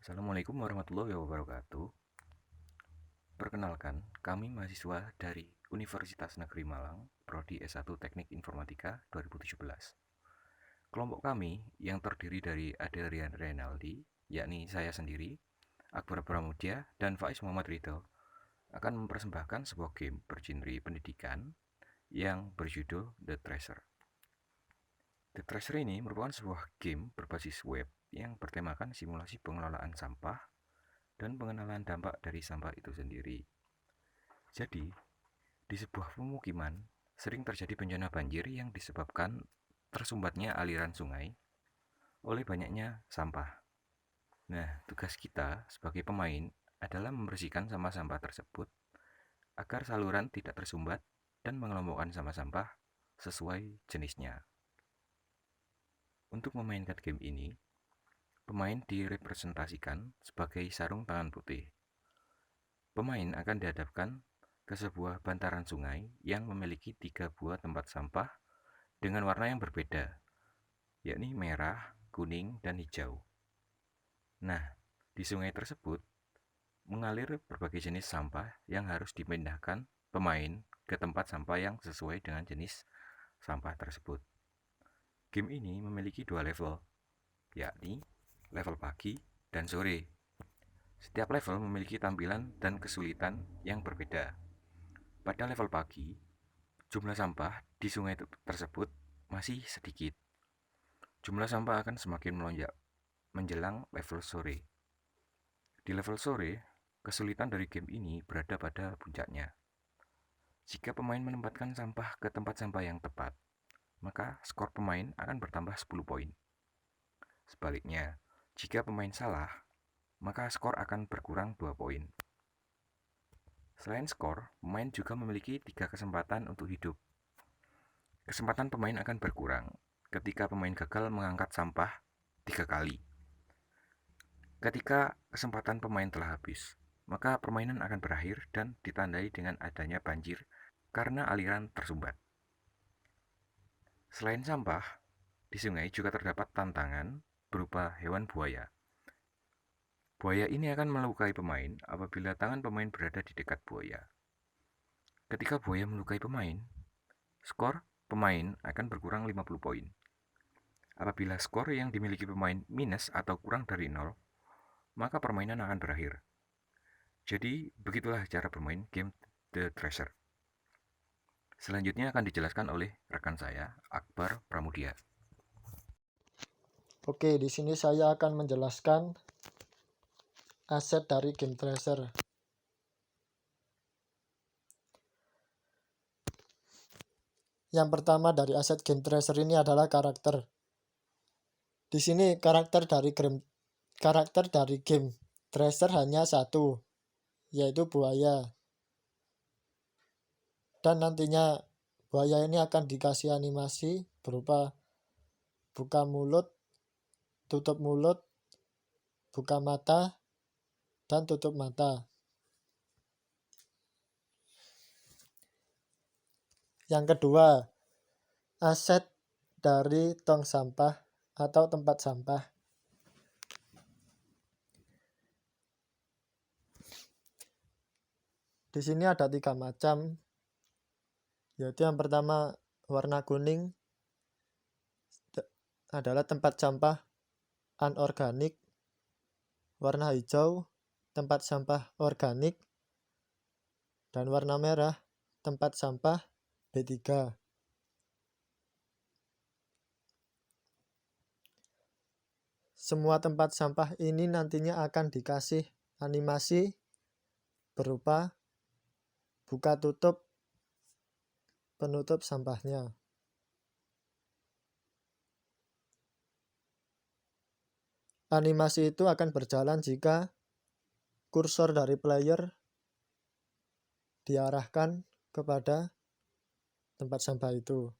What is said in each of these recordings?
Assalamualaikum warahmatullahi wabarakatuh. Perkenalkan, kami mahasiswa dari Universitas Negeri Malang, Prodi S1 Teknik Informatika 2017. Kelompok kami yang terdiri dari Adrian Renaldi, yakni saya sendiri, Akbar Pramudia, dan Faiz Muhammad Ridho, akan mempersembahkan sebuah game bergenre pendidikan yang berjudul The Tracer. The Tracer ini merupakan sebuah game berbasis web yang bertemakan simulasi pengelolaan sampah dan pengenalan dampak dari sampah itu sendiri. Jadi, di sebuah pemukiman sering terjadi bencana banjir yang disebabkan tersumbatnya aliran sungai oleh banyaknya sampah. Nah, tugas kita sebagai pemain adalah membersihkan sampah-sampah tersebut agar saluran tidak tersumbat dan mengelompokkan sampah-sampah sesuai jenisnya. Untuk memainkan game ini, pemain direpresentasikan sebagai sarung tangan putih. Pemain akan dihadapkan ke sebuah bantaran sungai yang memiliki 3 buah tempat sampah dengan warna yang berbeda, yakni merah, kuning, dan hijau. Nah, di sungai tersebut mengalir berbagai jenis sampah yang harus dipindahkan pemain ke tempat sampah yang sesuai dengan jenis sampah tersebut. Game ini memiliki 2 level, yakni level pagi dan sore. Setiap level memiliki tampilan dan kesulitan yang berbeda. Pada level pagi, jumlah sampah di sungai tersebut masih sedikit. Jumlah sampah akan semakin melonjak menjelang level sore. Di level sore, kesulitan dari game ini berada pada puncaknya. Jika pemain menempatkan sampah ke tempat sampah yang tepat, maka skor pemain akan bertambah 10 poin. Sebaliknya, jika pemain salah, maka skor akan berkurang 2 poin. Selain skor, pemain juga memiliki 3 kesempatan untuk hidup. Kesempatan pemain akan berkurang ketika pemain gagal mengangkat sampah 3 kali. Ketika kesempatan pemain telah habis, maka permainan akan berakhir dan ditandai dengan adanya banjir karena aliran tersumbat. Selain sampah, di sungai juga terdapat tantangan berupa hewan buaya. Buaya ini akan melukai pemain apabila tangan pemain berada di dekat buaya. Ketika buaya melukai pemain, skor pemain akan berkurang 50 poin. Apabila skor yang dimiliki pemain minus atau kurang dari 0, maka permainan akan berakhir. Jadi, begitulah cara bermain game The Tracer. Selanjutnya akan dijelaskan oleh rekan saya, Akbar Pramudia. Oke, di sini saya akan menjelaskan aset dari game Tracer. Yang pertama dari aset game Tracer ini adalah karakter. Di sini karakter dari game Tracer hanya satu, yaitu buaya. Dan nantinya buaya ini akan dikasih animasi berupa buka mulut, tutup mulut, buka mata, dan tutup mata. Yang kedua, aset dari tong sampah atau tempat sampah. Di sini ada 3 macam, yaitu yang pertama warna kuning adalah tempat sampah anorganik, warna hijau tempat sampah organik, dan warna merah tempat sampah B3. Semua tempat sampah ini nantinya akan dikasih animasi berupa buka tutup penutup sampahnya. Animasi itu akan berjalan jika kursor dari player diarahkan kepada tempat sampah itu.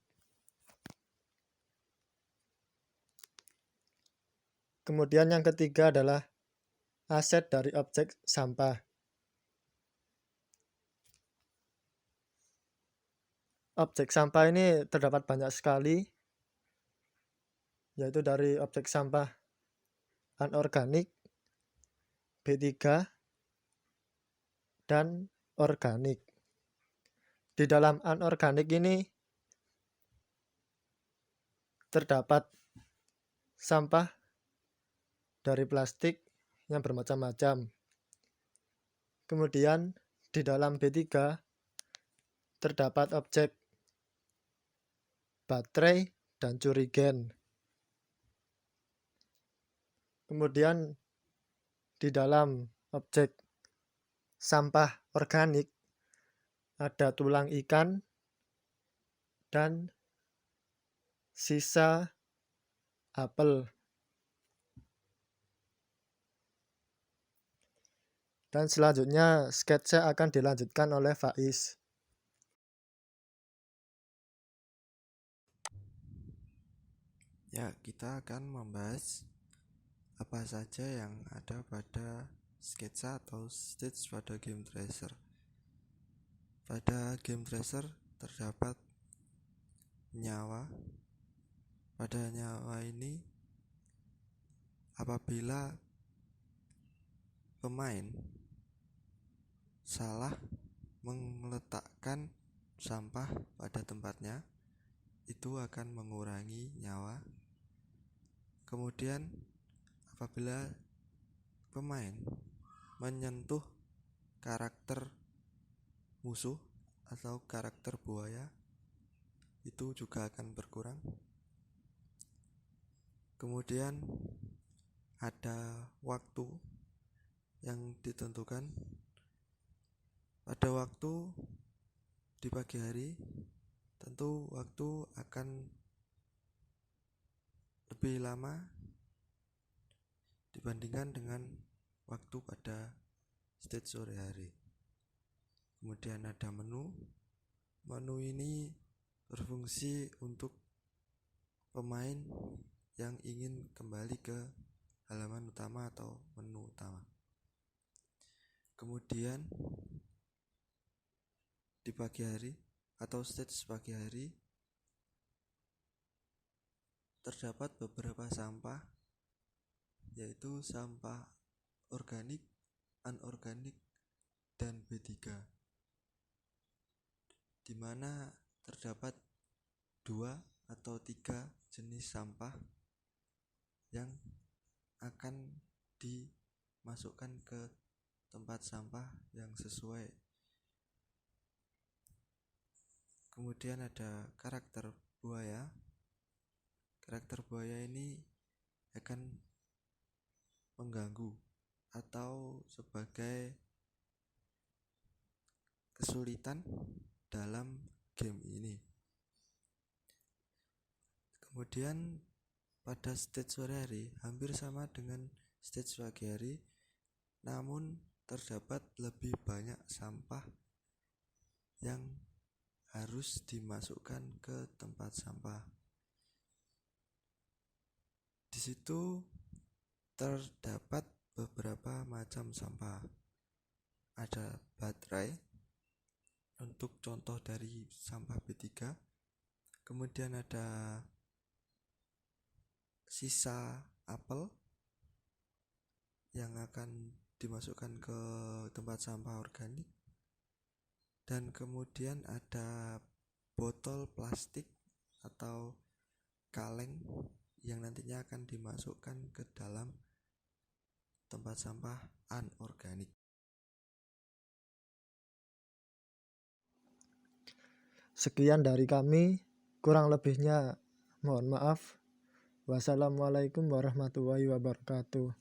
Kemudian yang ketiga adalah aset dari objek sampah. Objek sampah ini terdapat banyak sekali, yaitu dari objek sampah anorganik, B3, dan organik. Di dalam anorganik ini terdapat sampah dari plastik yang bermacam-macam. Kemudian di dalam B3 terdapat objek baterai dan curigen. Kemudian di dalam objek sampah organik ada tulang ikan dan sisa apel. Dan selanjutnya sketsa akan dilanjutkan oleh Faiz. Ya, kita akan membahas apa saja yang ada pada sketsa atau stage pada Game Tracer. Pada Game Tracer terdapat nyawa. Pada nyawa ini, apabila pemain salah meletakkan sampah pada tempatnya, itu akan mengurangi nyawa. Kemudian apabila pemain menyentuh karakter musuh atau karakter buaya, itu juga akan berkurang. Kemudian ada waktu yang ditentukan. Pada waktu di pagi hari, tentu waktu akan lebih lama dibandingkan dengan waktu pada stage sore hari. Kemudian ada menu. Menu ini berfungsi untuk pemain yang ingin kembali ke halaman utama atau menu utama. Kemudian di pagi hari atau stage pagi hari terdapat beberapa sampah, yaitu sampah organik, anorganik, dan B3, di mana terdapat 2 atau 3 jenis sampah yang akan dimasukkan ke tempat sampah yang sesuai. Kemudian ada karakter buaya. Karakter buaya ini akan mengganggu atau sebagai kesulitan dalam game ini. Kemudian pada stage sore hari hampir sama dengan stage pagi hari, namun terdapat lebih banyak sampah yang harus dimasukkan ke tempat sampah. Di situ terdapat beberapa macam sampah. Ada baterai untuk contoh dari sampah B3. Kemudian ada sisa apel yang akan dimasukkan ke tempat sampah organik. Dan kemudian ada botol plastik atau kaleng yang nantinya akan dimasukkan ke dalam tempat sampah anorganik. Sekian dari kami, kurang lebihnya mohon maaf. Wassalamualaikum warahmatullahi wabarakatuh.